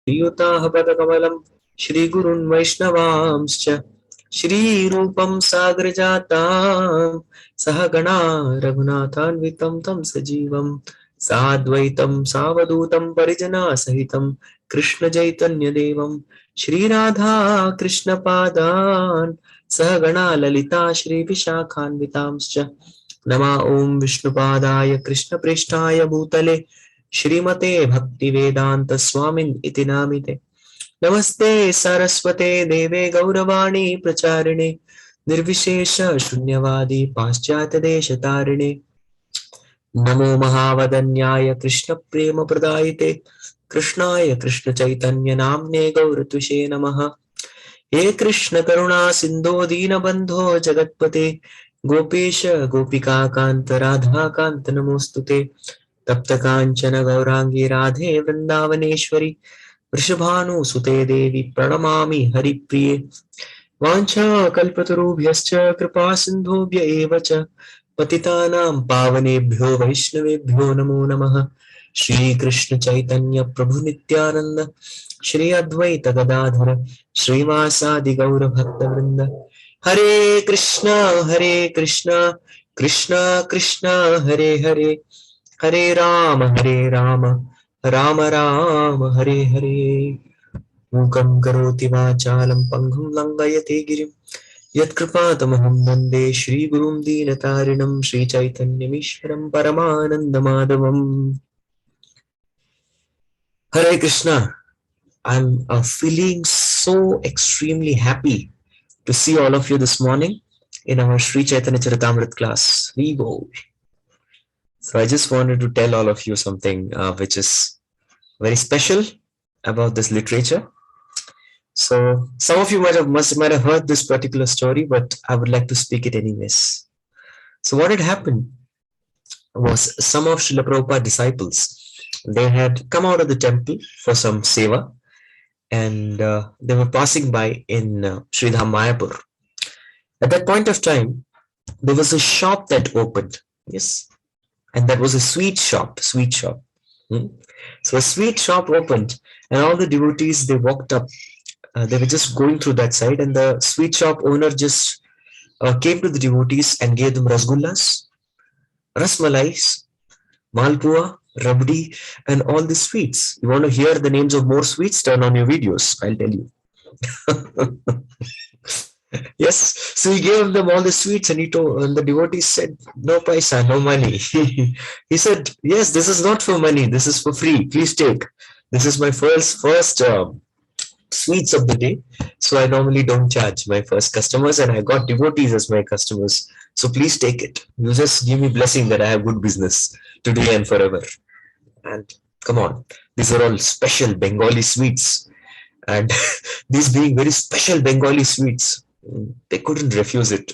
Priyutah Padakamalam Shri Gurun Vaishnavamscha Shri Rupam Sagrajatam Sahagana Raghunathanvitam Tam Sajivam Sadvaitam Savadutam Parijana Sahitam Krishna Chaitanya Devam Shri Radha Krishna Padan Sahagana Lalita Shri Vishakhanvitamscha Nama Om Vishnupadaya Krishna Prishtaya Bhutale Shrimate Bhakti Vedanta Swamin Iti Namite Namaste Saraswate Deve Gauravani Pracharine Nirvishesha Shunyavadi Paschatya Deshatarine Namo Mahavadanyaya Krishna Prema Pradayite Krishnaya Krishna Chaitanya Namne Gauratushe Namaha He Krishna Karuna Sindho Dina Bandho Jagatpate Gopesha Gopika Kanta Radha Kanta Namostute Tapta Kanchana Gaurangi Radhe Vrindavaneshwari Vrishabhanu Sute Devi Pranamami Haripriye Vancha Kalpatarubhyascha Kripa Sindhubhya Evacha Patitanam Pavanebhyo Vaishnavebhyo Namo Namaha Shri Krishna Chaitanya Prabhu Nityananda Shri Advaita Gadadhara Srivasadi Gaura Bhakta Vrinda Hare Krishna Krishna Krishna Hare Hare Hare Rama Rama Rama Hare Hare Mukam Karoti Vachalam Pangham Langayate Girim Yat Kripatamaham Vande Shri Gurum Dinatarinam Shri Chaitanyamishwaram Paramananda Madhavam Hare Krishna. I'm feeling so extremely happy to see all of you this morning in our Shri Chaitanya Charitamrta class. So I just wanted to tell all of you something which is very special about this literature. So some of you might have heard this particular story, but I would like to speak it anyways. So what had happened was some of Srila Prabhupada's disciples, they had come out of the temple for some seva, and they were passing by in Sridham Mayapur. At that point of time, there was a shop that opened, yes, and that was a sweet shop. So a sweet shop opened, and all the devotees, they walked up. They were just going through that side, and the sweet shop owner just came to the devotees and gave them rasgullas, rasmalais, malpua, rabdi, and all the sweets. You want to hear the names of more sweets? Turn on your videos. I'll tell you. Yes, so he gave them all the sweets, and and the devotees said, "No paisa, no money." He said, "Yes, this is not for money. This is for free. Please take. This is my first sweets of the day. So I normally don't charge my first customers, and I got devotees as my customers. So please take it. You just give me blessing that I have good business today and forever." And come on, these are all special Bengali sweets, and these being very special Bengali sweets, they couldn't refuse it.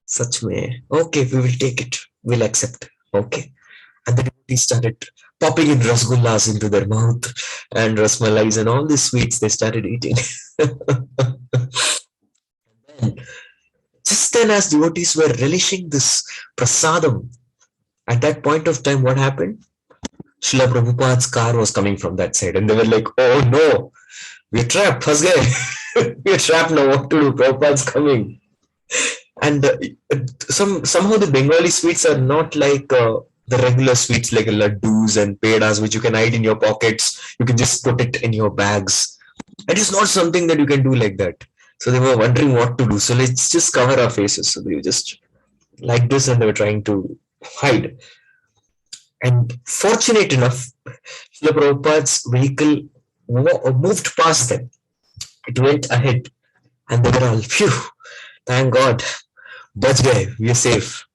Such may. Okay, we will take it. We'll accept. Okay. And the devotees started popping in rasgullas into their mouth and rasmalais and all these sweets they started eating. Just then, as devotees were relishing this prasadam, at that point of time, what happened? Srila Prabhupada's car was coming from that side, and they were like, "Oh no, we're trapped, phas gaye. We're trapped now, what to do? Prabhupada's coming." And somehow the Bengali sweets are not like the regular sweets like laddus and pedas, which you can hide in your pockets. You can just put it in your bags. It is not something that you can do like that. So they were wondering what to do. So let's just cover our faces. So they were just like this, and they were trying to hide. And fortunate enough, Srila Prabhupada's vehicle moved past them. It went ahead, and they were all, phew, thank God, bach gaye, we are safe.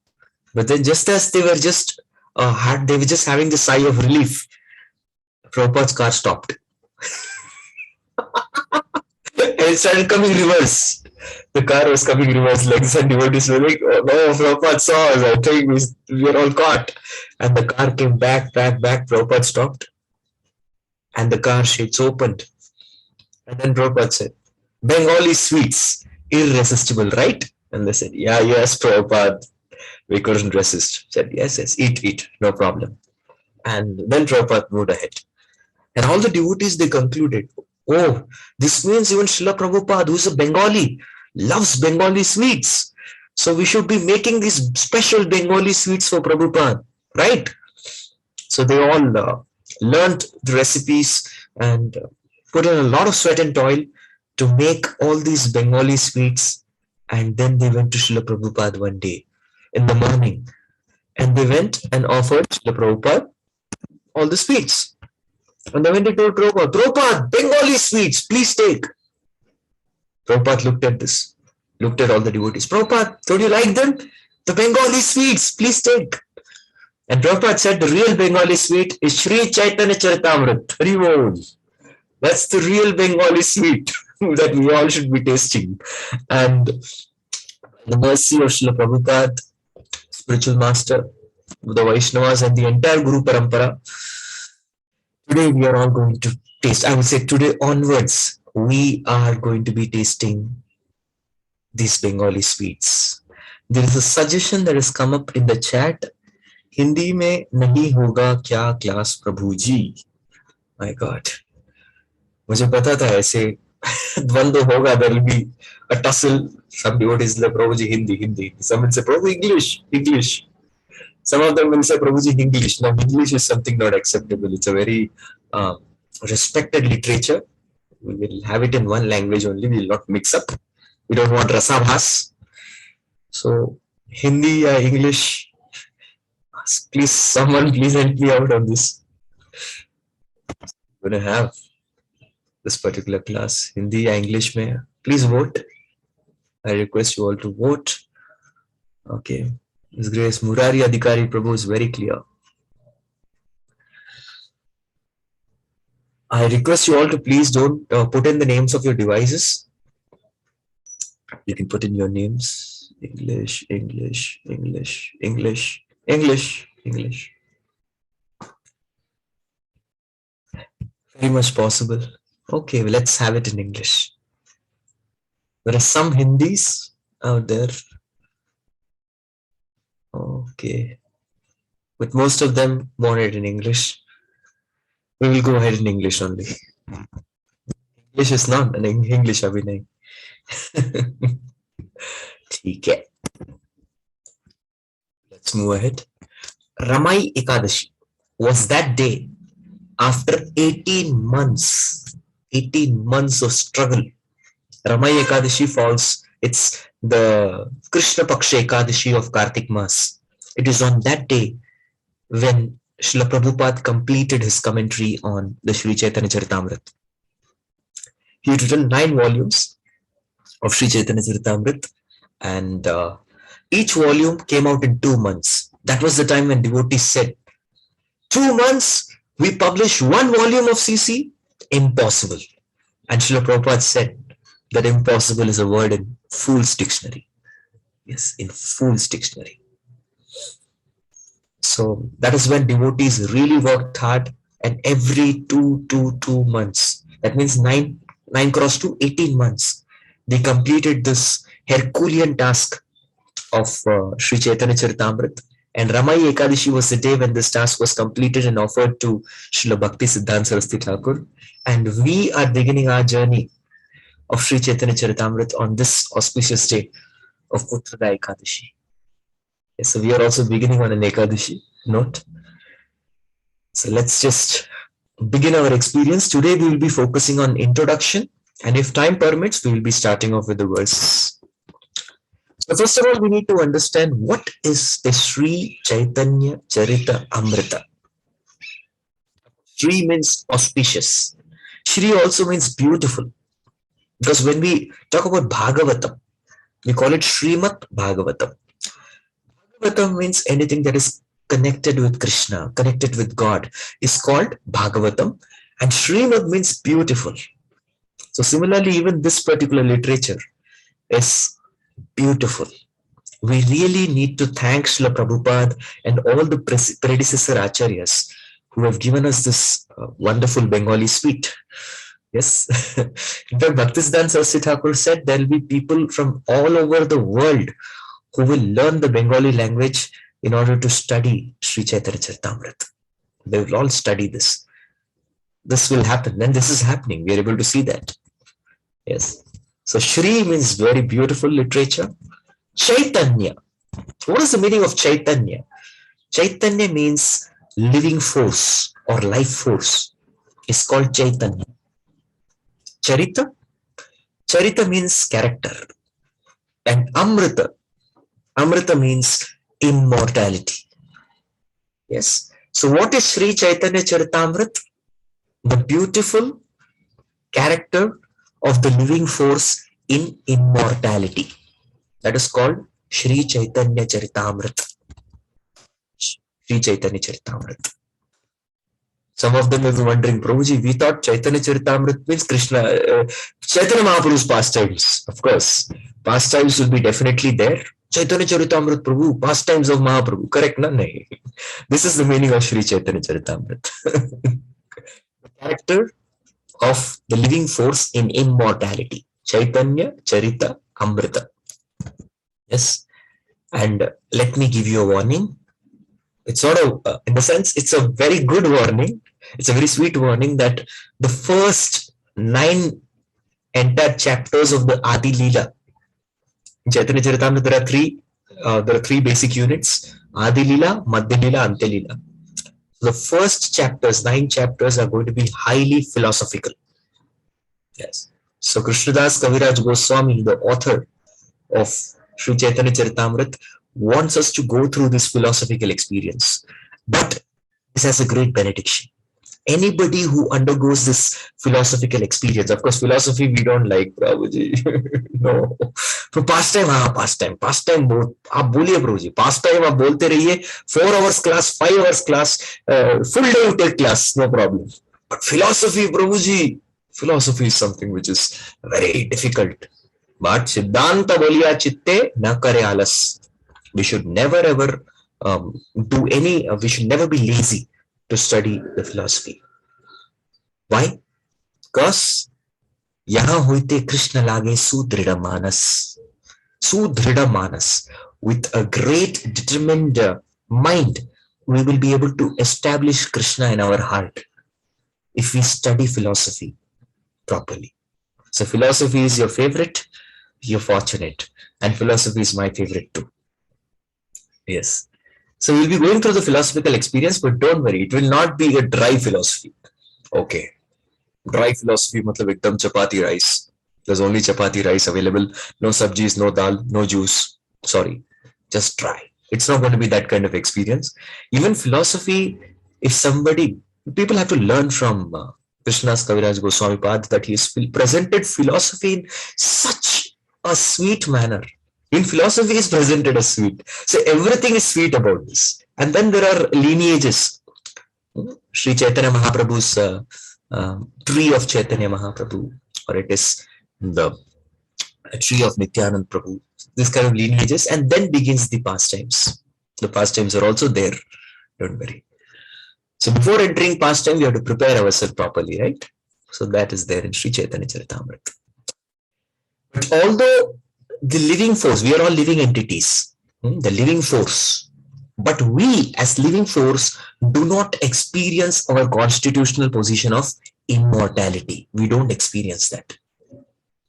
But then, just as they were just having the sigh of relief, Prabhupada's car stopped. And it started coming reverse. The car was coming reverse, like some devotees were like, "Oh no, Prabhupada saw us, I think we are all caught." And the car came back. Prabhupada stopped, and the car shades opened. And then Prabhupada said, "Bengali sweets, irresistible, right?" And they said, "Yeah, yes, Prabhupada." We couldn't resist. Said, "Yes, eat, no problem." And then Prabhupada moved ahead. And all the devotees, they concluded, oh, this means even Srila Prabhupada, who is a Bengali, loves Bengali sweets. So we should be making these special Bengali sweets for Prabhupada, right? So they all learned the recipes and put in a lot of sweat and toil to make all these Bengali sweets. And then they went to Srila Prabhupada one day in the morning, and they went and offered Srila Prabhupada all the sweets. And then when they told Prabhupada, Prabhupada, Bengali sweets, please take. Prabhupada looked at this, looked at all the devotees. Prabhupada, don't you like them? The Bengali sweets, please take. And Prabhupada said the real Bengali sweet is Shri Chaitanya Charitamrta. That's the real Bengali sweet that we all should be tasting. And the mercy of Srila Prabhupada, spiritual master, the Vaishnavas, and the entire Guru Parampara, today we are all going to taste. I would say today onwards, we are going to be tasting these Bengali sweets. There is a suggestion that has come up in the chat. Hindi में नहीं होगा क्या class Prabhu ji. My God, मुझे पता था ऐसे द्वंद्व होगा. There will be a tussle. Some devotees will say Prabhu ji Hindi. Some will say Prabhu English. Some of them will say Prabhu ji English. Now English is something not acceptable. It's a very respected literature. We will have it in one language only. We will not mix up. We don't want rasabhas. So Hindi or English. Please, someone please help me out on this. I'm going to have this particular class, Hindi or English mein. Please vote. I request you all to vote. Okay. His Grace Murari Adhikari Prabhu is very clear. I request you all to please don't put in the names of your devices. You can put in your names. English. Very much possible. Okay, let's have it in English. There are some Hindis out there. Okay. But most of them want it in English. We will go ahead in English only. English is not an English, Abhinay. Okay. Let's move ahead. Ramai Ekadashi was that day after 18 months of struggle. Ramai Ekadashi falls, it's the Krishna Paksha Ekadashi of Kartik Mas. It is on that day when Srila Prabhupada completed his commentary on the Shri Chaitanya Charitamrta. He had written 9 volumes of Shri Chaitanya Charitamrta, and each volume came out in 2 months. That was the time when devotees said, 2 months, we publish 1 volume of CC? Impossible. And Srila Prabhupada said that impossible is a word in Fool's Dictionary. Yes, in Fool's Dictionary. So that is when devotees really worked hard, and every 2 months, that means 9 cross 2, 18 months, they completed this Herculean task of Shri Chaitanya Charitamrta. And Ramai Ekadashi was the day when this task was completed and offered to Srila Bhakti Siddhanta Saraswati Thakur. And we are beginning our journey of Shri Chaitanya Charitamrta on this auspicious day of Uttarada Ekadashi. Yes, so we are also beginning on an Ekadashi note. So let's just begin our experience. Today we will be focusing on introduction, and if time permits, we will be starting off with the verses. So first of all, we need to understand what is the Shri Chaitanya Charitamrta. Shri means auspicious. Shri also means beautiful. Because when we talk about Bhagavatam, we call it Srimad Bhagavatam. Bhagavatam means anything that is connected with Krishna, connected with God, is called Bhagavatam. And Srimad means beautiful. So similarly, even this particular literature is beautiful. We really need to thank Srila Prabhupada and all the predecessor acharyas who have given us this wonderful Bengali sweet. Yes. In fact, Bhaktisiddhanta Saraswati Thakur said there will be people from all over the world who will learn the Bengali language in order to study Shri Chaitanya Charitamrta. They will all study this. this will happen. And this is happening. We are able to see that. Yes. So Shri means very beautiful literature. Chaitanya. What is the meaning of Chaitanya? Chaitanya means living force or life force. It's called Chaitanya. Charita. Charita means character. And Amrita. Amrita means immortality. Yes. So what is Sri Chaitanya Charitamrta? The beautiful character of the living force in immortality. That is called Sri Chaitanya Charitamrta. Sri Chaitanya Charitamrta. Some of them may be wondering, Prabhuji, we thought Chaitanya Charitamrita means Krishna, Chaitanya Mahaprabhu's pastimes. Of course, pastimes will be definitely there. Chaitanya Charitamrita Prabhu, pastimes of Mahaprabhu. Correct, na? Nahi. This is the meaning of Sri Chaitanya Charitamrita. The character of the living force in immortality. Chaitanya Charita Amrita. Yes. And let me give you a warning. It's sort of, in the sense, it's a very good warning. It's a very sweet warning that the first 9 entire chapters of the Aadi Lila, in Chaitanya Charitamrita, there are three basic units: Aadi Lila, Madhya Lila, Antya Lila. The first chapters, 9 chapters, are going to be highly philosophical. Yes. So Krishnadas Kaviraj Goswami, the author of Sri Chaitanya Charitamrita, wants us to go through this philosophical experience. But this has a great benediction. Anybody who undergoes this philosophical experience, of course, philosophy we don't like, Prabhuji. No. For pastime, pastime. Pastime, आप बोलिए Prabhuji. Pastime आप बोलते रहिए. 4 hours class, 5 hours class, full day you take class, no problem. But philosophy, Prabhuji, philosophy is something which is very difficult. But Siddhanta boliya chitte na kare alas. We should never ever we should never be lazy to study the philosophy. Why? Because yahan hoite Krishna lage sudrida manas. Sudrida manas. With a great determined mind, we will be able to establish Krishna in our heart if we study philosophy properly. So philosophy is your favorite, you're fortunate. And philosophy is my favorite too. Yes. So we'll be going through the philosophical experience, but don't worry, it will not be a dry philosophy. Okay. Dry philosophy, matlab ekdam chapati rice. There's only chapati rice available. No sabjis, no dal, no juice. Sorry. Just dry. It's not going to be that kind of experience. Even philosophy, if somebody, people have to learn from Krishnadas Kaviraj Goswami Pad that he has presented philosophy in such a sweet manner. In philosophy is presented as sweet. So everything is sweet about this. And then there are lineages. Shri Chaitanya Mahaprabhu's tree of Chaitanya Mahaprabhu, or it is the tree of Nityanand Prabhu. This kind of lineages, and then begins the pastimes. The pastimes are also there. Don't worry. So before entering pastime, we have to prepare ourselves properly, right? So that is there in Sri Chaitanya Charitamrita. But although the living force, we are all living entities, the living force. But we as living force do not experience our constitutional position of immortality. We don't experience that.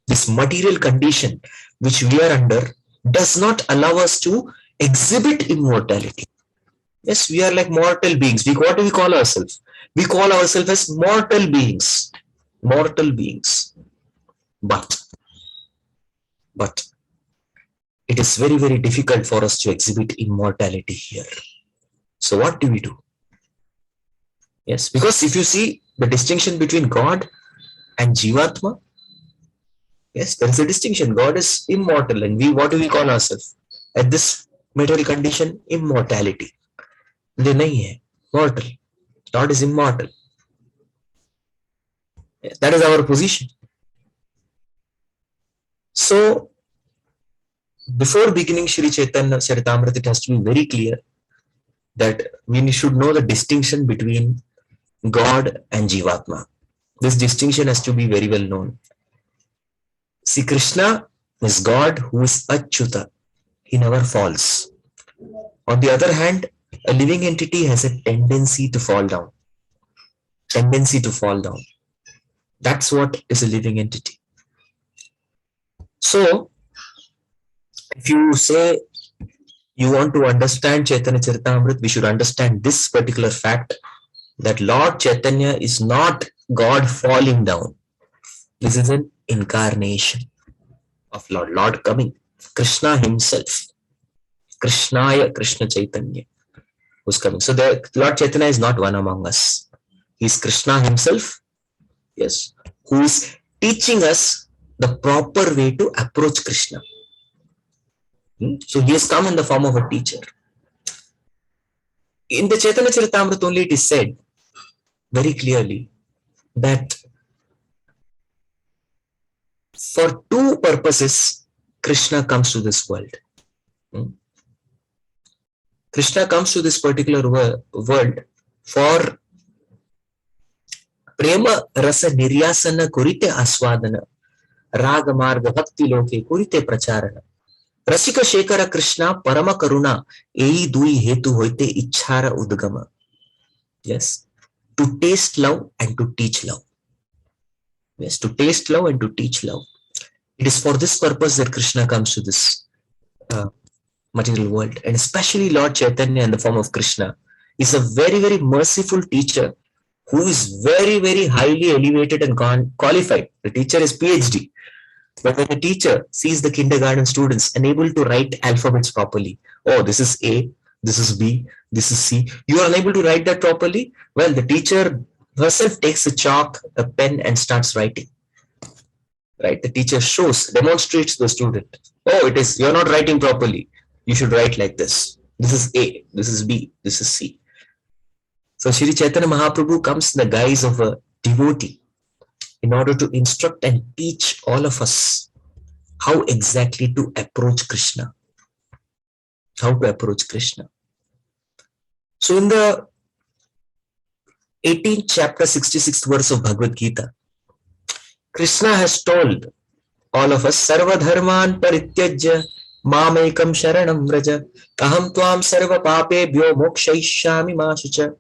This material condition which we are under does not allow us to exhibit immortality. Yes, we are like mortal beings. What do we call ourselves? We call ourselves as mortal beings. Mortal beings. But it is very, very difficult for us to exhibit immortality here. So what do we do? Yes, because if you see the distinction between God and Jivatma, yes, there is a distinction. God is immortal, and we, what do we call ourselves? At this material condition, immortality. They nahi hai, mortal. God is immortal. Yes, that is our position. So, before beginning Sri Chaitanya Charitamrita, it has to be very clear that we should know the distinction between God and Jivatma. This distinction has to be very well known. See, Krishna is God who is Achyuta. He never falls. On the other hand, a living entity has a tendency to fall down. tendency to fall down. That's what is a living entity. So, if you say you want to understand Chaitanya Charitamrita, we should understand this particular fact that Lord Chaitanya is not God falling down. This is an incarnation of Lord coming. Krishna himself. Krishnaya, Krishna Chaitanya, who's coming. So the Lord Chaitanya is not one among us. He's Krishna himself, yes, who is teaching us the proper way to approach Krishna. So he has come in the form of a teacher. In the Chaitanya Charitamrita only it is said very clearly that for two purposes Krishna comes to this world. Krishna comes to this particular world for prema rasa niryasana kurite aswadana raga marga bhakti loke kurite pracharana रसिक शेखर कृष्ण परम करुणा एई दुई हेतु होते इच्छार उद्गम. Yes, to taste love and to teach love. Yes, to taste love and to teach love. It is for this purpose that Krishna comes to this material world, and especially Lord Chaitanya in the form of Krishna is a very, very merciful teacher who is very, very highly elevated and qualified. The teacher is PhD. But when a teacher sees the kindergarten students unable to write alphabets properly, oh, this is A, this is B, this is C, you are unable to write that properly, well, the teacher herself takes a chalk, a pen and starts writing. Right? The teacher demonstrates to the student, oh, you're not writing properly. You should write like this. This is A, this is B, this is C. So Shri Chaitanya Mahaprabhu comes in the guise of a devotee in order to instruct and teach all of us how exactly to approach Krishna. How to approach Krishna. So in the 18th chapter, 66th verse of Bhagavad Gita, Krishna has told all of us, Sarva dharman parityajya mamekam sharanam vraja aham tvam sarva papebhyo mokshayishyami ma shucha.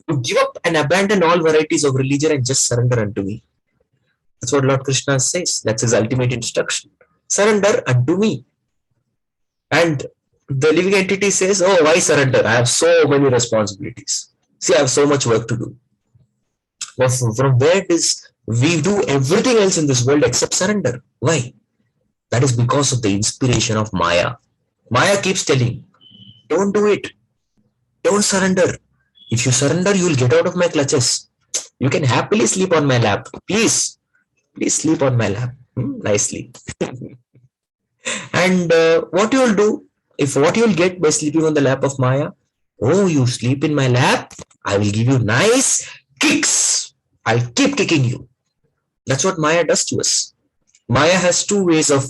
To give up and abandon all varieties of religion and just surrender unto me. That's what Lord Krishna says. That's his ultimate instruction. Surrender unto me. And the living entity says, oh, why surrender? I have so many responsibilities. See, I have so much work to do. Well, from where it is, we do everything else in this world except surrender. Why? That is because of the inspiration of Maya. Maya keeps telling, don't do it. Don't surrender. If you surrender, you will get out of my clutches. You can happily sleep on my lap. Please sleep on my lap nicely. And what you will do, what you will get by sleeping on the lap of Maya, oh, you sleep in my lap, I will give you nice kicks. I'll keep kicking you. That's what Maya does to us. Maya has two ways of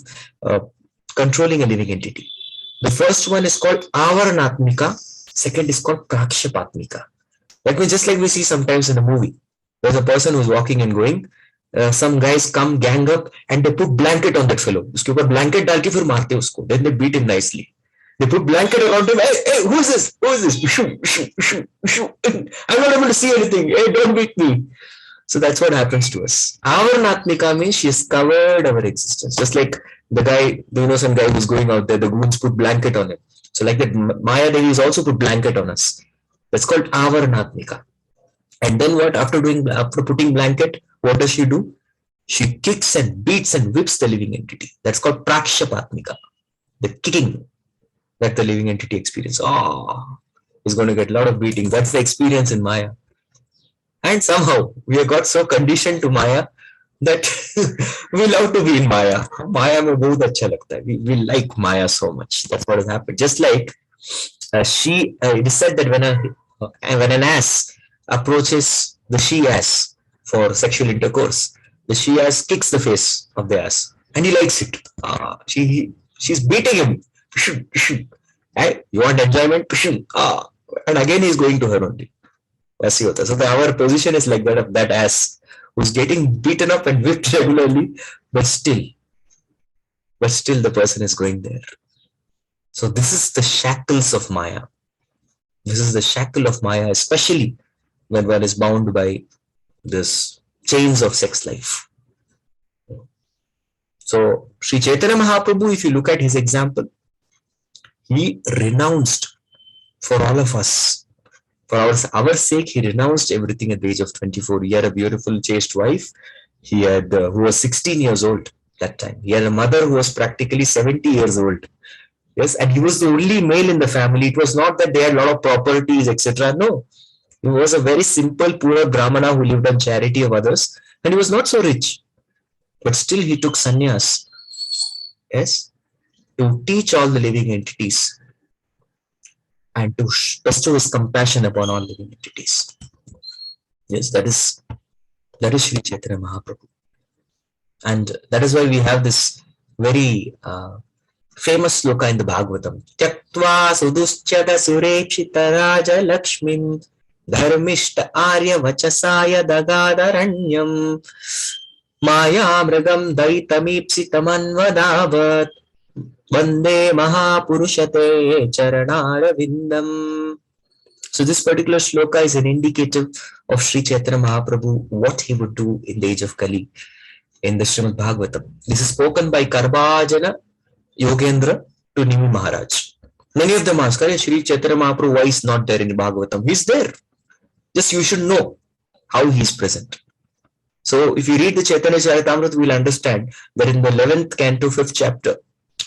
controlling a living entity. The first one is called Avaranatmika. Second is called Prakshapatmika. That means just like we see sometimes in a movie. There's a person who's walking and going. Some guys come, gang up, and they put blanket on that fellow. उसके ऊपर blanket डाल के फिर मारते उसको. Then they beat him nicely. They put blanket around him. Hey, who is this? Who is this? Shoo, shoo, shoo, shoo. I'm not able to see anything. Hey, don't beat me. So that's what happens to us. Avaranatmika means she has covered our existence. Just like the guy, some guy who's going out there, the goons put blanket on him. So like that, Maya Devi is also put blanket on us. That's called Avaranatmika. And then what? After putting blanket, what does she do? She kicks and beats and whips the living entity. That's called Prakshapatmika. The kicking that the living entity experiences. Oh, he's going to get a lot of beating. That's the experience in Maya. And somehow we have got so conditioned to Maya that we love to be in Maya. Maya mein bahut acha lagta hai. We like Maya so much. That's what has happened. Just like it is said that when an ass approaches the she-ass for sexual intercourse, the she-ass kicks the face of the ass and he likes it. She's beating him. Hey, you want enjoyment? And again he's going to her only. So our position is like that of that ass who's getting beaten up and whipped regularly, but still the person is going there. So this is the shackles of Maya. This is the shackle of Maya, especially when one is bound by this chains of sex life. So Sri Chaitanya Mahaprabhu, if you look at his example, he renounced for all of us. For our sake, he renounced everything at the age of 24. He had a beautiful, chaste wife. He had who was 16 years old that time. He had a mother who was practically 70 years old. Yes, and he was the only male in the family. It was not that they had a lot of properties, etc. No, he was a very simple, poor Brahmana who lived on charity of others, and he was not so rich. But still, he took sannyas. Yes, to teach all the living entities and to bestow his compassion upon all living entities. Yes, that is Sri Chaitanya Mahaprabhu. And that is why we have this very famous sloka in the Bhagavatam. Tyaktva suduschada surepshita raja lakshmin dharmishta arya vachasaya dagadaranyam maya mragam daitamipsitamanvadavat vande mahapurushate charanaravindam. So this particular sloka is an indicative of Sri Chaitanya Mahaprabhu, what he would do in the age of Kali in the Srimad Bhagavatam. This is spoken by Karbajana Yogendra to Nimi Maharaj. Many of them ask, Sri Chaitanya Mahaprabhu, why is not there in the Bhagavatam? He's there. Just you should know how he is present. So if you read the Chaitanya Charitamrta, we'll understand that in the 11th canto, 5th chapter,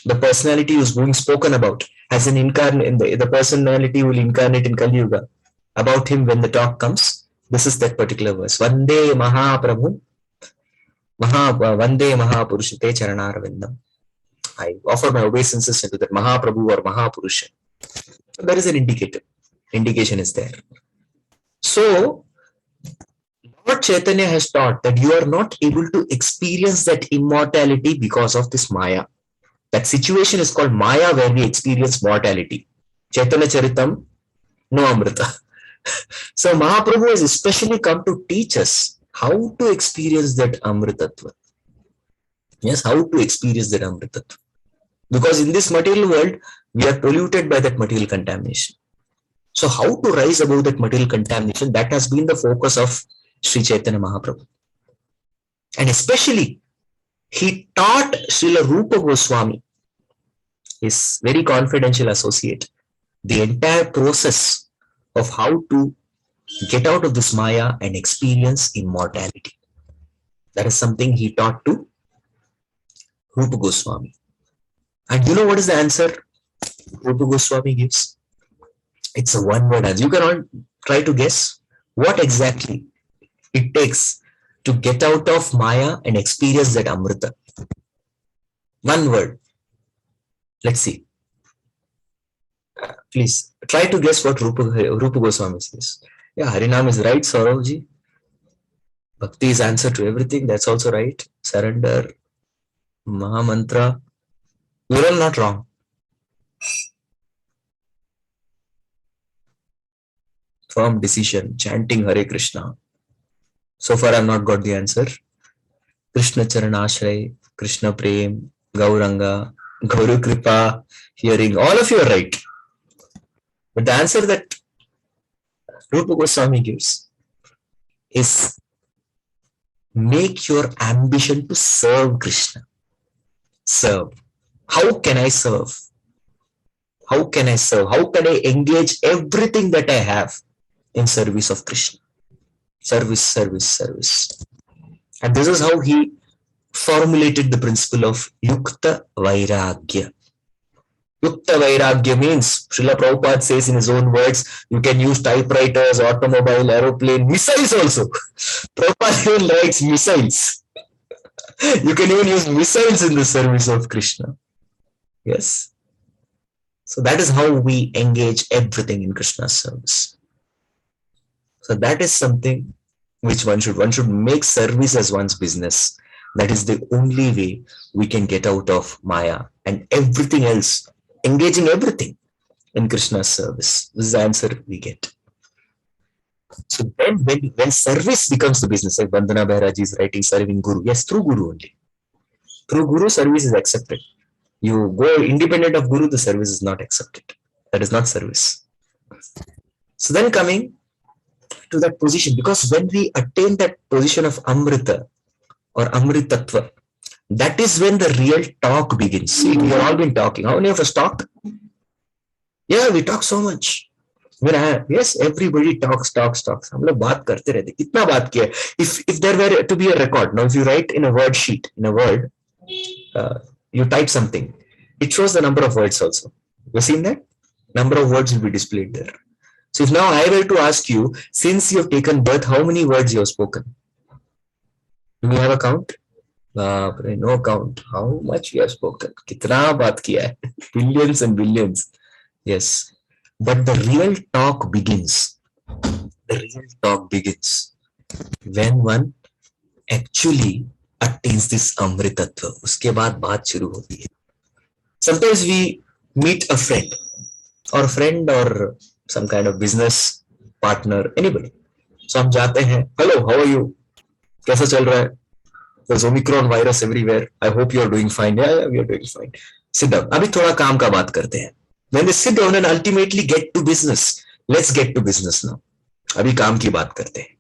the personality is being spoken about as an incarnate, the personality will incarnate in Kali Yuga. About him when the talk comes, this is that particular verse. Vande Mahaprabhu, Vande Mahapurushate Charanaravindam. I offer my obeisances to that Mahaprabhu or Mahapurusha. So there is an indicator. Indication is there. So Lord Chaitanya has taught that you are not able to experience that immortality because of this Maya. That situation is called Maya, where we experience mortality. Chaitanya Charitam, no Amrita. So Mahaprabhu has especially come to teach us how to experience that Amritatva. Yes, how to experience that Amritatva. Because in this material world, we are polluted by that material contamination. So how to rise above that material contamination, that has been the focus of Sri Chaitanya Mahaprabhu. And especially, he taught Srila Rupa Goswami, his very confidential associate, the entire process of how to get out of this Maya and experience immortality. That is something he taught to Rupa Goswami. And you know what is the answer Rupa Goswami gives? It's a one-word answer. You can all try to guess what exactly it takes to get out of Maya and experience that Amrita. One word. Let's see. Please try to guess what Rupa Goswami says. Yeah, Harinam is right, Sauravji. Bhakti is answer to everything. That's also right. Surrender, Mahamantra. We're all not wrong. Firm decision, chanting Hare Krishna. So far, I've not got the answer. Krishna Charanashray, Krishna Prem, Gauranga, Gauru Kripa, hearing. All of you are right. But the answer that Rupa Goswami gives is make your ambition to serve Krishna. Serve. How can I serve? How can I serve? How can I engage everything that I have in service of Krishna? Service, service, service. And this is how he formulated the principle of Yukta Vairagya. Yukta Vairagya means, Srila Prabhupada says in his own words, you can use typewriters, automobile, aeroplane, missiles also. Prabhupada even writes missiles. You can even use missiles in the service of Krishna. Yes. So that is how we engage everything in Krishna's service. So that is something which one should make service as one's business. That is the only way we can get out of Maya and everything else, engaging everything in Krishna's service. This is the answer we get. So then when service becomes the business, like Vandana Behraji is writing, serving Guru. Yes, through Guru only. Through Guru, service is accepted. You go independent of Guru, the service is not accepted. That is not service. So then coming to that position, because when we attain that position of Amrita or Amritatva, that is when the real talk begins. See, we have all been talking. How many of us talk? Yeah, we talk so much. Yes, everybody talks. हम लोग बात करते रहते. कितना बात किया? If there were to be a record, now if you write in a word sheet, in a word, you type something, it shows the number of words also. You've seen that? Number of words will be displayed there. So if now I were to ask you, since you have taken birth, how many words you have spoken? Do you have a count? No count. How much you have spoken? कितना बात किया है? Billions and billions. Yes. But the real talk begins. The real talk begins when one actually attains this Amritatva. उसके बाद बात शुरू होती है. Sometimes we meet a friend or some kind of business partner, anybody. So हम जाते हैं. Hello, how are you? कैसा चल रहा है? There's Omicron virus everywhere. I hope you are doing fine. Yeah, we are doing fine. Sit down. अभी थोड़ा काम का बात करते हैं. When they sit down and ultimately get to business, let's get to business now. अभी काम की बात करते हैं.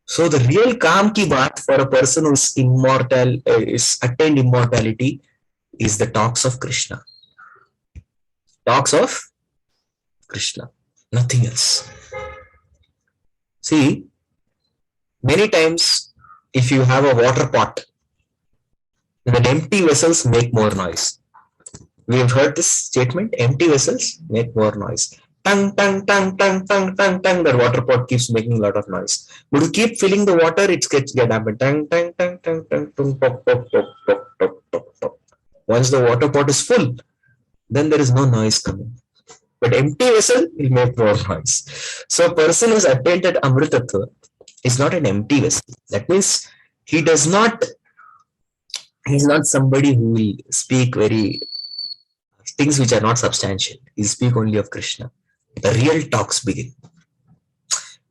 So the real काम की बात for a person who is immortal, is attained immortality, is the talks of Krishna. Talks of Krishna, nothing else. See, many times if you have a water pot, then empty vessels make more noise. We have heard this statement, empty vessels make more noise. Tang, tang, tang, tang, tang, tang, tang, the water pot keeps making a lot of noise. But you keep filling the water, it gets dampened. Tang, tang, tang, tang, tang, tang, pop, pop, pop, pop, pop, pop, pop. Once the water pot is full, then there is no noise coming. But empty vessel will make more noise. So a person who is attained at Amritatva is not an empty vessel. That means he's not somebody who will speak very things which are not substantial. He speak only of Krishna. The real talks begin.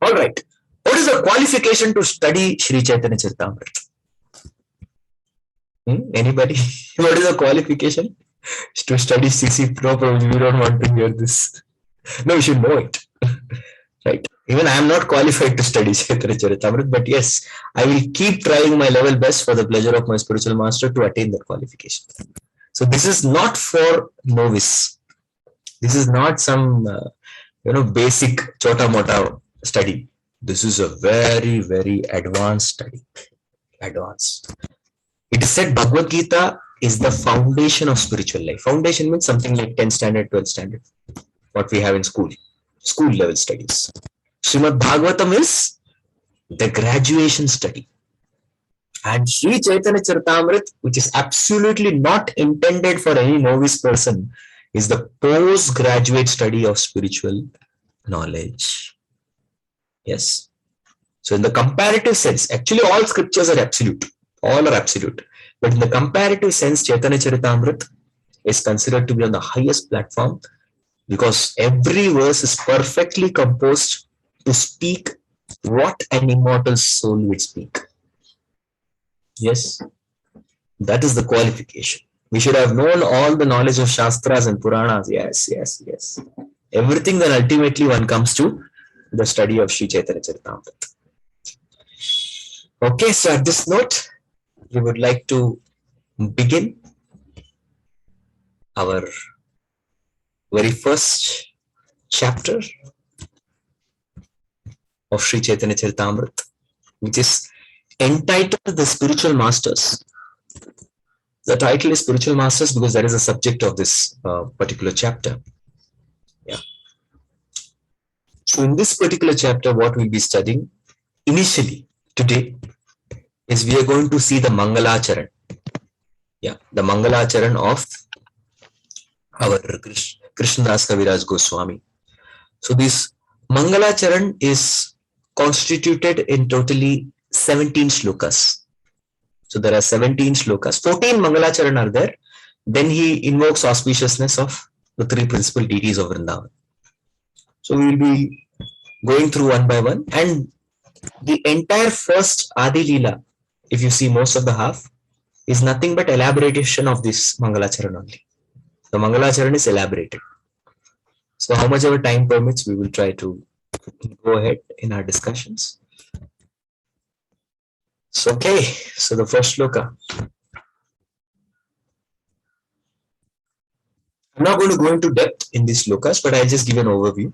All right. What is the qualification to study Shri Chaitanya Charitamrta? Anybody? What is the qualification? To study CC? No problem. We don't want to hear this. No, you should know it. Right. Even I am not qualified to study Chaitanya Charitamrita, but yes, I will keep trying my level best for the pleasure of my spiritual master to attain that qualification. So this is not for novice. This is not some basic chota mota study. This is a very, very advanced study. Advanced. It is said Bhagavad Gita is the foundation of spiritual life. Foundation means something like 10th standard, 12th standard, what we have in school level studies. Srimad Bhagavatam is the graduation study. And Shri Chaitanya Charitamrita, which is absolutely not intended for any novice person, is the postgraduate study of spiritual knowledge. Yes. So in the comparative sense, actually all scriptures are absolute. All are absolute. But in the comparative sense, Chaitanya Charitamrita is considered to be on the highest platform because every verse is perfectly composed to speak what an immortal soul would speak. Yes, that is the qualification. We should have known all the knowledge of Shastras and Puranas. Yes. Everything that ultimately one comes to the study of Shri Chaitanya Charitamrita. Okay, so at this note, we would like to begin our very first chapter of Shri Chaitanya Charitamrita, which is entitled The Spiritual Masters. The title is Spiritual Masters because that is the subject of this particular chapter. Yeah. So in this particular chapter, what we'll be studying initially today is we are going to see the Mangalacharan. Yeah, the Mangalacharan of our Krishnadas Kaviraj Goswami. So this Mangalacharan is constituted in totally 17 shlokas. So there are 17 shlokas. 14 Mangalacharan are there. Then he invokes auspiciousness of the three principal deities of Vrindavan. So we will be going through one by one. And the entire first Aadi Lila, if you see most of the half, is nothing but elaboration of this Mangalacharan only. The Mangalacharan is elaborated. So how much of time permits, we will try to Go ahead in our discussions. So, okay, so the first shloka. I'm not going to go into depth in these shlokas, but I'll just give an overview.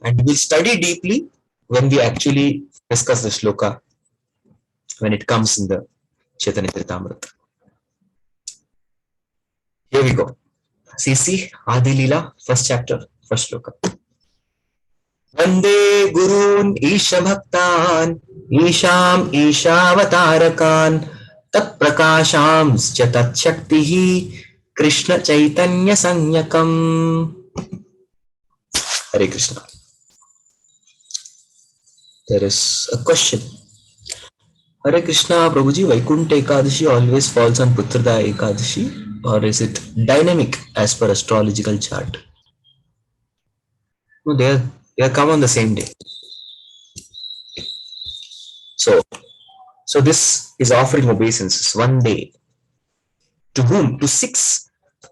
And we'll study deeply when we actually discuss the shloka when it comes in the Chaitanya Charitamrta. Here we go. See, Aadi Lila, first chapter, first shloka. Vande Gurun Isha Bhaktan Isham Ishavatarakan Tat Prakashams Chatat Shaktihi Krishna Chaitanya Sanyakam. Hare Krishna. There is a question. Hare Krishna, Prabhuji, Vaikuntha Ekadashi always falls on Putrada Ekadashi, or is it dynamic as per astrological chart? No, they come on the same day. So this is offering obeisances one day. To whom? To 6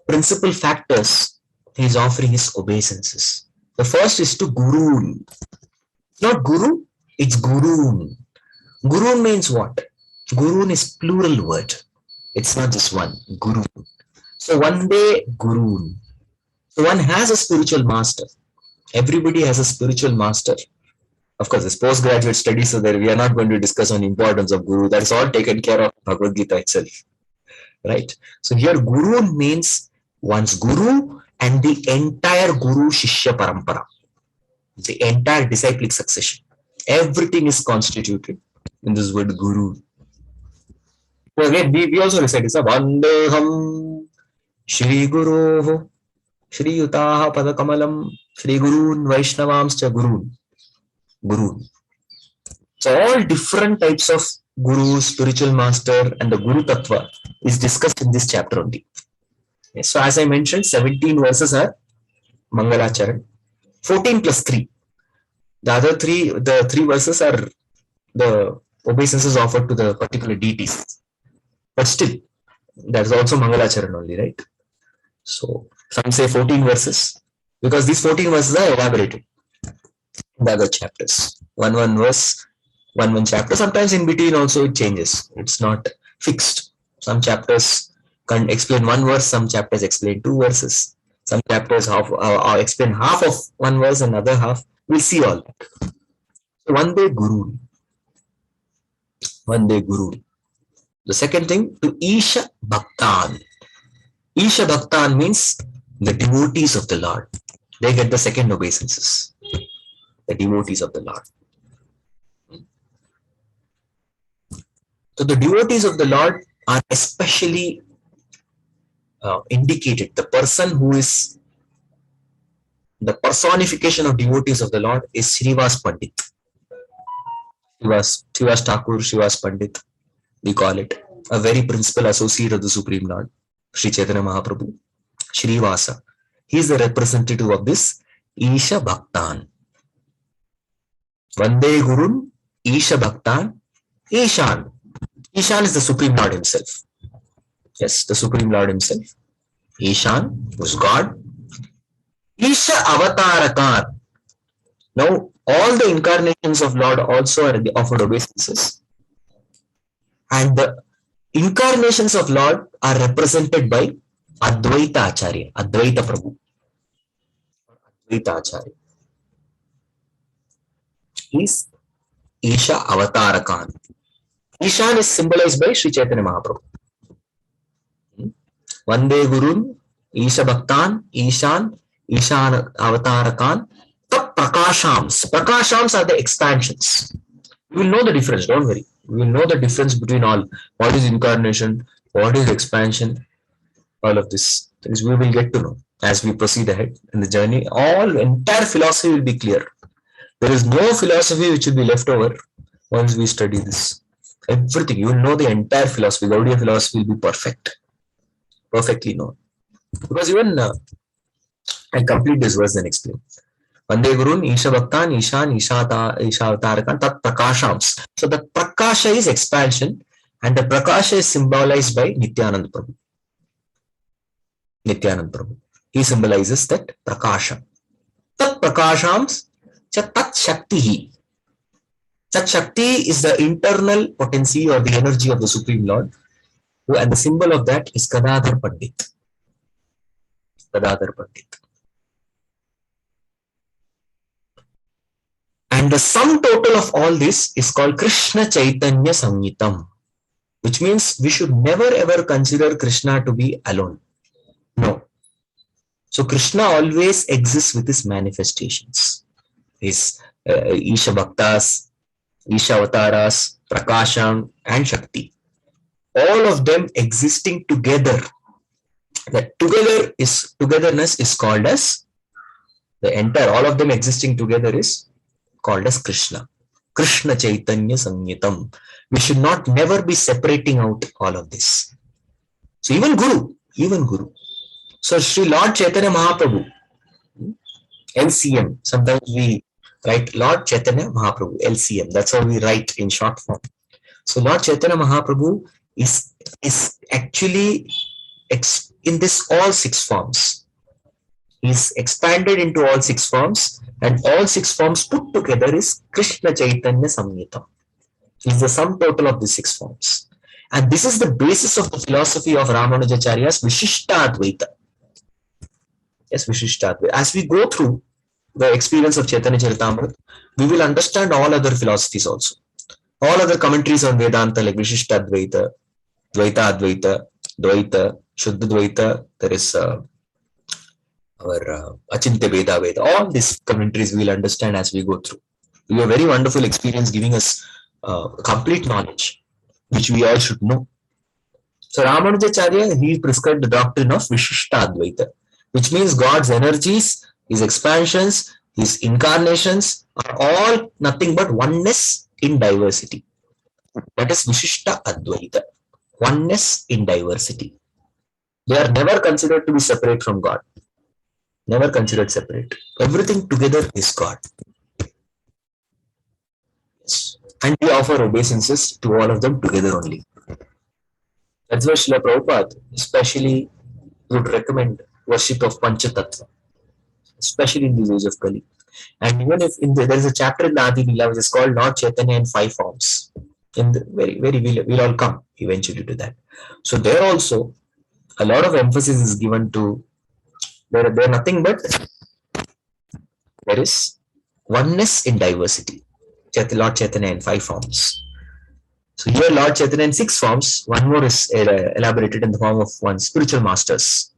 principal factors he is offering his obeisances. The first is to Guru. Not Guru, it's Gurun. Gurun means what? Gurun is plural word. It's not just one. Guru. So one day Gurun. So one has a spiritual master. Everybody has a spiritual master. Of course, it's postgraduate studies, so that we are not going to discuss on the importance of Guru. That's all taken care of Bhagavad Gita itself. Right? So here Guru means one's Guru and the entire Guru Shishya Parampara. The entire disciplic succession. Everything is constituted in this word Guru. So again, we also recite this. Vandeham Shri Guru Shri Yutaha Padakamalam Shri Gurun Vaishnavamscha Gurun. Guru. So all different types of Guru, spiritual master, and the Guru Tattva is discussed in this chapter only. Yes, so as I mentioned, 17 verses are Mangalacharan, 14 plus 3. The other 3 verses are the obeisances offered to the particular deities. But still, that's also Mangalacharan only, right? So some say 14 verses, because these 14 verses are elaborated in the other chapters. One verse, one chapter. Sometimes in between also it changes. It's not fixed. Some chapters can explain 1 verse, some chapters explain 2 verses. Some chapters explain half of 1 verse and other half. We'll see all that. So one day Guru. One day Guru. The second thing, to Isha Bhaktan. Isha Bhaktan means the devotees of the Lord. They get the second obeisances. The devotees of the Lord. So the devotees of the Lord are especially indicated. The person who is the personification of devotees of the Lord is Srivas Pandit. Srivas Thakur, Srivas Pandit, we call it. A very principal associate of the Supreme Lord, Sri Chaitanya Mahaprabhu, Srivasa. He is the representative of this Isha Bhaktan. Vande Gurun, Isha Bhaktan, Ishan. Ishan is the Supreme Lord himself. Yes, the Supreme Lord himself. Ishan, who is God. Isha Avatarakan. Now, all the incarnations of Lord also are offered obeisances. And the incarnations of Lord are represented by Advaita Acharya, Advaita Prabhu. Advaita Acharya. He is Isha Avatarakan. Ishan is symbolized by Sri Chaitanya Mahaprabhu. Vande Gurun, Isha Bhaktan, Ishan Avatarakan, Tat Prakashams. Prakashams are the expansions. You will know the difference, don't worry. You will know the difference between all. What is incarnation, what is expansion, all of this. Things we will get to know as we proceed ahead in the journey. Entire philosophy will be clear. There is no philosophy which will be left over once we study this. Everything, you will know the entire philosophy. Gaudiya philosophy will be perfect. Perfectly known. Because even I complete this verse and explain. Vande Gurun, Isha Bhaktan, Ishan, Isha Avatarakan, Tat Prakashams. So the Prakasha is expansion and the Prakasha is symbolized by Nityanand Prabhu. Nityanand Prabhu. He symbolizes that Prakasha. Tat Prakashams cha tat shaktihi. Tat shakti is the internal potency or the energy of the Supreme Lord, and the symbol of that is Gadadhar Pandit. Gadadhar Pandit. And the sum total of all this is called Krishna Chaitanya Samhitam, which means we should never ever consider Krishna to be alone. No. So Krishna always exists with his manifestations, his Isha Bhaktas, Isha Avataras, Prakasham, and Shakti. All of them existing together. That togetherness is called as all of them existing together is called as Krishna. Krishna Chaitanya Samhitam. We should not never be separating out all of this. So even Guru. So Shri Lord Chaitanya Mahaprabhu, LCM. Sometimes we write Lord Chaitanya Mahaprabhu, LCM. That's how we write in short form. So Lord Chaitanya Mahaprabhu is actually in this all six forms. He's expanded into all six forms, and all six forms put together is Krishna Chaitanya Samhitam. He's the sum total of the six forms. And this is the basis of the philosophy of Ramanujacharya's Vishishta Advaita. Yes, Vishishta Advaita. As we go through the experience of Chaitanya Charitamrta, we will understand all other philosophies also. All other commentaries on Vedanta like Vishishta Advaita, Dvaita Advaita, Dvaita, Shuddha Dvaita, there is our Achintya Veda Veda. All these commentaries we will understand as we go through. It will be a very wonderful experience giving us complete knowledge, which we all should know. So Ramanujacharya, he prescribed the doctrine of Vishishta Advaita, which means God's energies, his expansions, his incarnations are all nothing but oneness in diversity. That is Vishishta Advaita. Oneness in diversity. They are never considered to be separate from God. Never considered separate. Everything together is God. Yes. And we offer obeisances to all of them together only. That's why Srila Prabhupada especially would recommend worship of Panchatattva, especially in these age of Kali. And even if there is a chapter in the Aadi Lila which is called Lord Chaitanya in 5 forms. In the we'll all come eventually to that. So there also a lot of emphasis is given to there nothing but there is oneness in diversity. Lord Chaitanya in 5 forms. So here Lord Chaitanya in 6 forms. One more is elaborated in the form of one spiritual masters.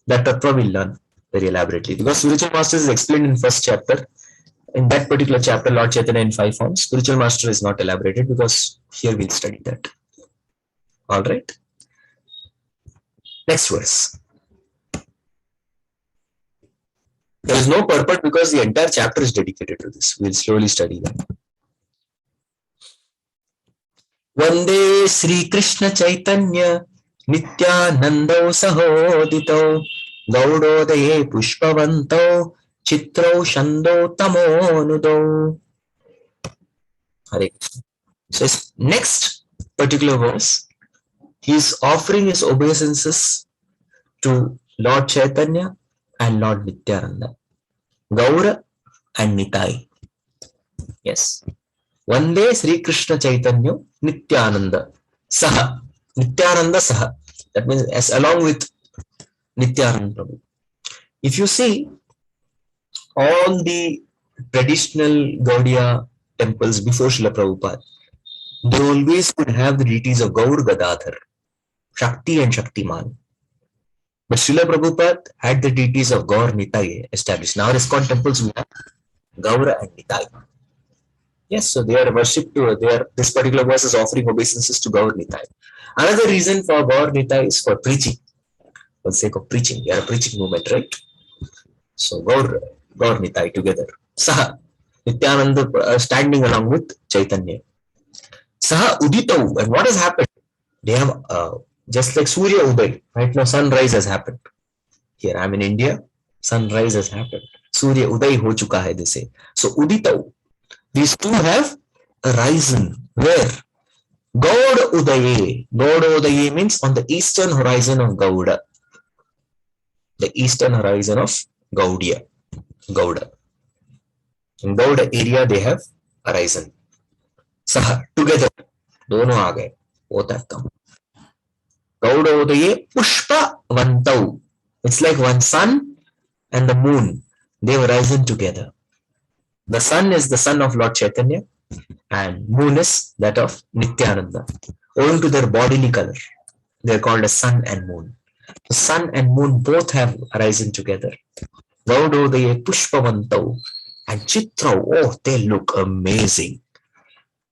That tattva we'll learn very elaborately because spiritual masters is explained in first chapter. In that particular chapter, Lord Chaitanya in 5 forms. Spiritual master is not elaborated because here we'll study that. All right. Next verse. There is no purport because the entire chapter is dedicated to this. We'll slowly study that. Vande Sri Krishna Chaitanya Nityanando Sahodito Gaudodaye Pushpavanto Chitro Shando Tamo Nudo. Hare Krishna. So next particular verse, he is offering his obeisances to Lord Chaitanya and Lord Nityananda, Gaura and Nitai. Yes. Vande Sri Krishna Chaitanya Nityananda Saha. Nityananda Saha. That means as along with Nityananda Prabhu. If you see all the traditional Gaudiya temples before Srila Prabhupada, they always would have the deities of Gaur Gadadhar, Shakti and Shaktiman. But Srila Prabhupada had the deities of Gaur Nitai established. Now ISKCON temples we have Gaura and Nitai. Yes, so they are worshipped to this particular verse is offering obeisances to Gaur Nitai. Another reason for Gaur Nitai is for preaching. For the sake of preaching. We are a preaching movement, right? So Gaur Nitai together. Saha. Nityananda standing along with Chaitanya. Saha Uditau. And what has happened? They have just like Surya Uday. Right now sunrise has happened. Here I am in India. Sunrise has happened. Surya Uday ho chuka hai, they say. So Uditau. These two have arisen. Where? Gauda Udaye. Gauda Udaye means on the eastern horizon of Gauda. The eastern horizon of Gaudiya. Gauda. In Gauda area, they have arisen. Saha, together. Dono aa gaye. Both have come. Gauda Udaye Pushpa Vantau. It's like one sun and the moon. They've risen together. The sun is the son of Lord Chaitanya and moon is that of Nityananda. Owing to their bodily color, they are called as sun and moon. The sun and moon both have arisen together. Gaudodaye Pushpavantau and Chitrau, oh, they look amazing.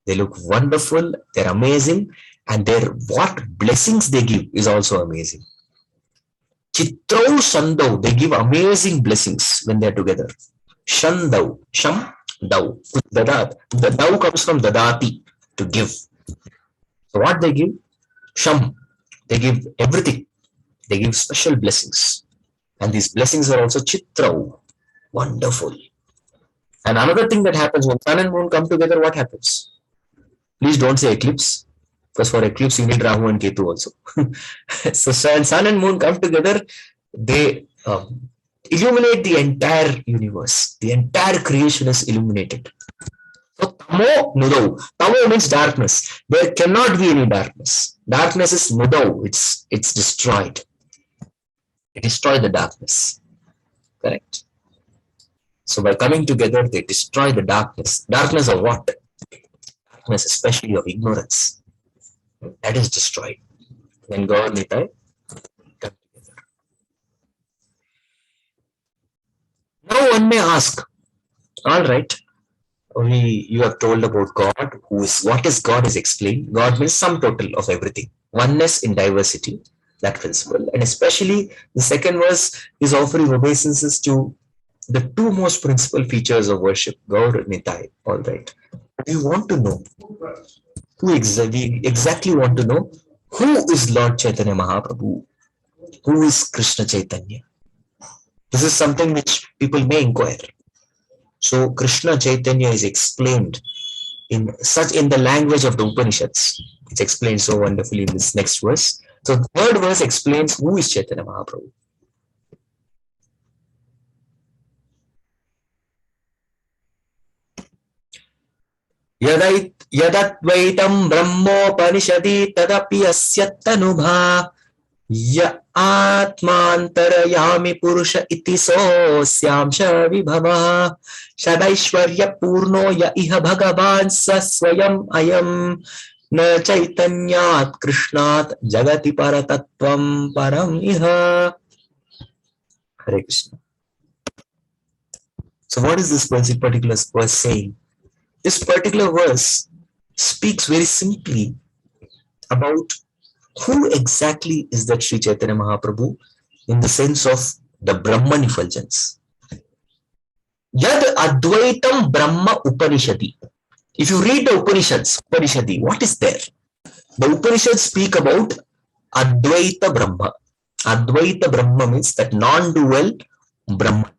They look wonderful, they're amazing, and their what blessings they give is also amazing. Chitrau Shandau, they give amazing blessings when they're together. Shandau, Sham, Dau. The Dau comes from Dadati, to give. So what they give? Sham, they give everything. They give special blessings. And these blessings are also Chitrau, wonderful. And another thing that happens when sun and moon come together, what happens? Please don't say eclipse, because for eclipse you need Rahu and Ketu also. So when sun and moon come together, they illuminate the entire universe. The entire creation is illuminated. So Tamo Nudau. Tamo means darkness. There cannot be any darkness. Darkness is Nudau. It's destroyed. They destroy the darkness. Correct. So by coming together, they destroy the darkness. Darkness of what? Darkness, especially of ignorance. That is destroyed. When God and Nitai come together. Now one may ask, all right, you have told about God, what is God is explained. God means sum total of everything. Oneness in diversity, that principle. And especially the second verse is offering obeisances to the two most principal features of worship, God and Nitai. All right. We want to know we exactly want to know who is Lord Chaitanya Mahaprabhu, who is Krishna Chaitanya. This is something which people may inquire. So Krishna Chaitanya is explained in the language of the Upanishads. It's explained so wonderfully in this next verse. So the third verse explains who is Chaitanya Mahaprabhu. Yadattvaitam brahmopanishadi tadapi asya tanubha ya atmantarayami purusha iti sosyamsha vibhava shadaishwarya purno ya iha bhagavan sa swayam ayam na chaitanyat krishnat jagati paratattvam param iha. Hare Krishna. So what is this particular verse saying? This particular verse speaks very simply about who exactly is that Sri Chaitanya Mahaprabhu in the sense of the Brahman effulgence. Yad Advaitam Brahma Upanishadi. If you read the Upanishadi, what is there? The Upanishads speak about Advaita Brahma. Advaita Brahma means that non-dual Brahman,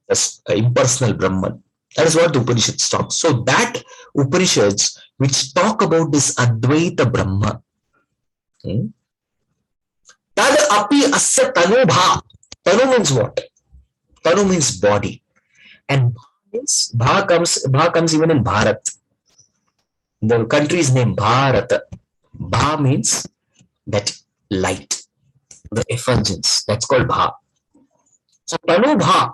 that's impersonal Brahman. That is what the Upanishads talk. So that Upanishads which talk about this Advaita Brahma, Tad api asya tanubha. Tanu means what? Tanu means body. And Bha comes even in Bharat. The country's name Bharat. Bha means that light, the effulgence. That's called Bha. So Tanubha.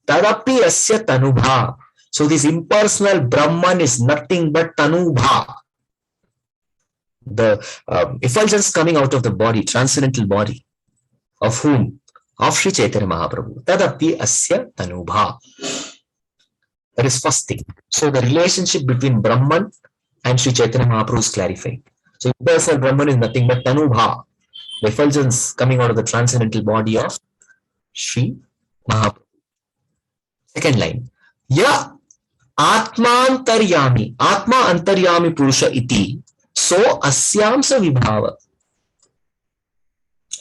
Tadapi asya tanubha. So this impersonal Brahman is nothing but tanubha. The effulgence coming out of the body, transcendental body. Of whom? Of Sri Chaitanya Mahaprabhu. Tadapi asya tanubha. That is first thing. So the relationship between Brahman and Sri Chaitanya Mahaprabhu is clarified. So impersonal Brahman is nothing but tanubha. The effulgence coming out of the transcendental body of Sri Mahaprabhu. Second line. Ya Atma Antaryami. Atma Antaryami Purusha iti. So Asyamsa Vibhava.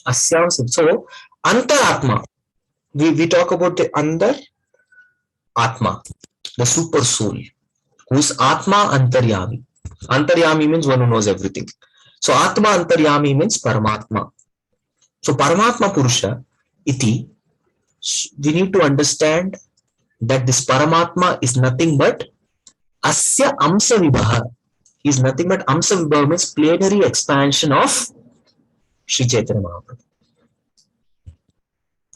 Asyamsa. So Antaratma. We talk about the Andar Atma, the super soul, who is Atma Antaryami. Antaryami means one who knows everything. So Atma Antaryami means Paramatma. So Paramatma Purusha iti. We need to understand that this Paramatma is nothing but Asya Amsa Vibhaha. He is nothing but Amsa Vibhaha means plenary expansion of Sri Chaitanya Mahaprabhu.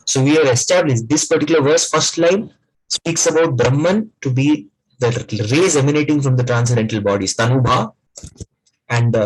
So we have established this particular verse, first line speaks about Brahman to be the rays emanating from the transcendental bodies, Tanubha, and the